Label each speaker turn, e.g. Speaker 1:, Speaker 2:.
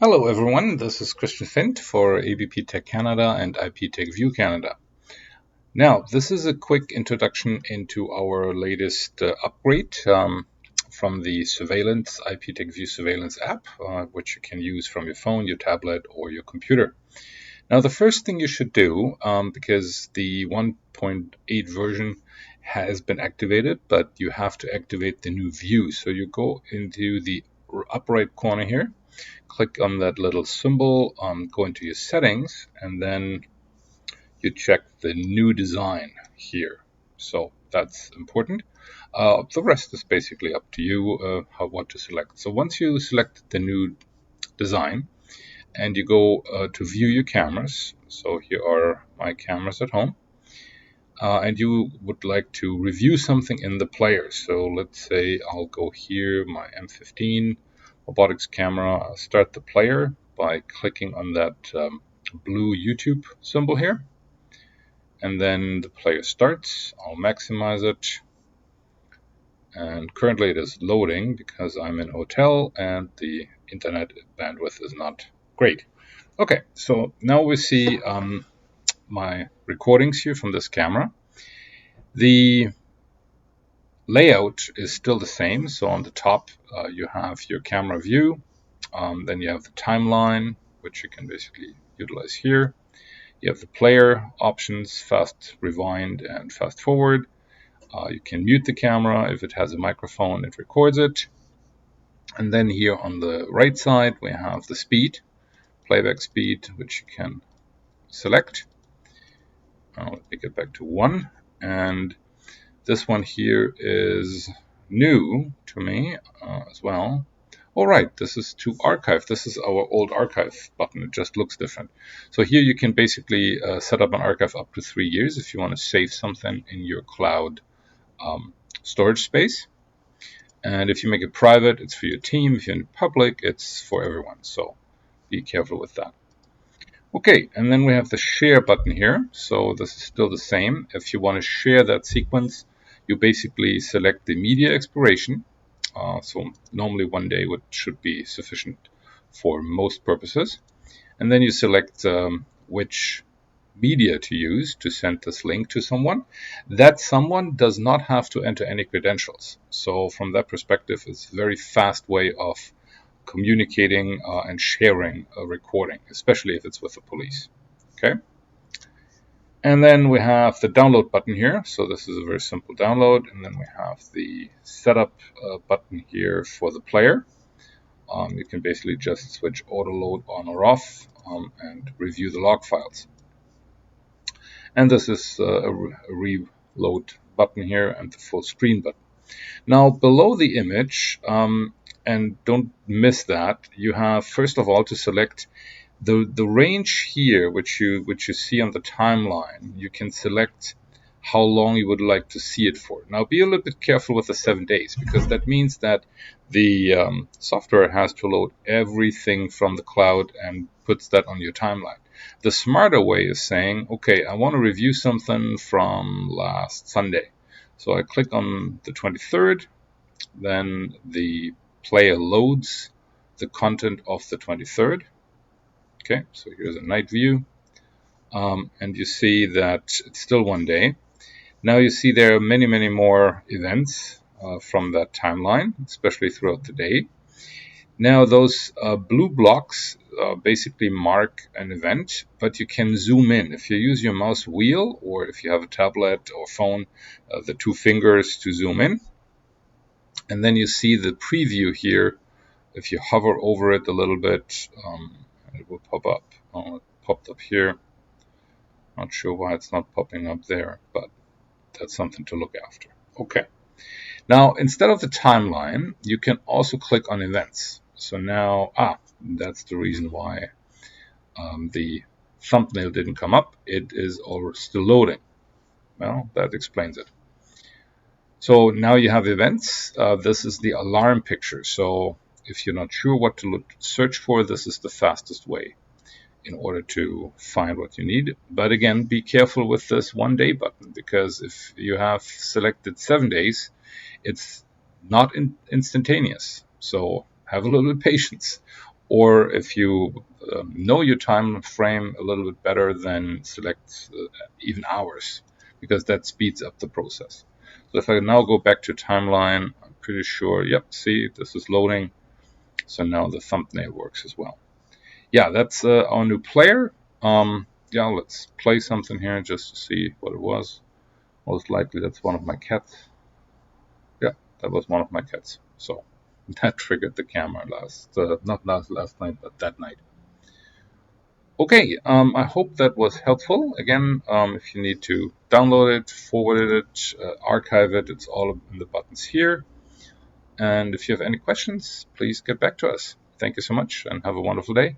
Speaker 1: Hello everyone, this is Christian Fint for ABP Tech Canada and IPTECHVIEW Canada. Now, this is a quick introduction into our latest upgrade from the surveillance IPTECHVIEW surveillance app, which you can use from your phone, your tablet, or your computer. Now, the first thing you should do, because the 1.8 version has been activated, but you have to activate the new view. So you go into the upper right corner here, click on that little symbol, go into your settings, and then you check the new design here. So that's important. The rest is basically up to you what to select. So once you select the new design and you go to view your cameras, so here are my cameras at home, and you would like to review something in the player. So let's say I'll go here, my M15 robotics camera. I'll start the player by clicking on that blue YouTube symbol here. And then the player starts. I'll maximize it. And currently it is loading because I'm in a hotel and the internet bandwidth is not great. Okay, so now we see my recordings here from this camera. The layout is still the same. So on the top, you have your camera view. Then you have the timeline, which you can basically utilize here. You have the player options, fast rewind and fast forward. You can mute the camera. If it has a microphone, it records it. And then here on the right side, we have the speed, playback speed, which you can select. Let me get back to 1. And this one here is new to me as well. All right, this is to archive. This is our old archive button. It just looks different. So here you can basically set up an archive up to 3 years if you want to save something in your cloud storage space. And if you make it private, it's for your team. If you're in public, it's for everyone. So be careful with that. Okay, and then we have the share button here. So this is still the same. If you want to share that sequence, you basically select the media expiration. So normally 1 day should be sufficient for most purposes. And then you select which media to use to send this link to someone. That someone does not have to enter any credentials. So from that perspective, it's a very fast way of communicating and sharing a recording, especially if it's with the police. Okay. And then we have the download button here. So this is a very simple download. And then we have the setup button here for the player. You can basically just switch auto load on or off and review the log files. And this is a reload button here and the full screen button. Now below the image, and don't miss that, you have first of all to select the range here, which you see on the timeline. You can select how long you would like to see it for. Now be a little bit careful with the 7 days, because that means that the software has to load everything from the cloud and puts that on your timeline. The smarter way is saying, okay, I want to review something from last Sunday. So I click on the 23rd, then the player loads the content of the 23rd. Okay, so here's a night view. And you see that it's still 1 day. Now you see there are many, many more events from that timeline, especially throughout the day. Now those blue blocks basically mark an event, but you can zoom in. If you use your mouse wheel, or if you have a tablet or phone, the 2 fingers to zoom in. And then you see the preview here. If you hover over it a little bit, it will pop up. Oh, it popped up here. Not sure why it's not popping up there, but that's something to look after. Okay. Now, instead of the timeline, you can also click on events. So now, that's the reason why the thumbnail didn't come up. It is still loading. Well, that explains it. So now you have events. This is the alarm picture. So if you're not sure what to search for, this is the fastest way in order to find what you need. But again, be careful with this 1 day button, because if you have selected 7 days, it's not instantaneous. So have a little patience. Or if you know your time frame a little bit better, then select even hours, because that speeds up the process. So if I now go back to timeline, I'm pretty sure, yep, see, this is loading. So now the thumbnail works as well. Yeah, that's our new player. Yeah, let's play something here just to see what it was. Most likely that's one of my cats. Yeah, that was one of my cats. So that triggered the camera not last night, but that night. Okay, I hope that was helpful. Again, if you need to download it, forward it, archive it, it's all in the buttons here. And if you have any questions, please get back to us. Thank you so much and have a wonderful day.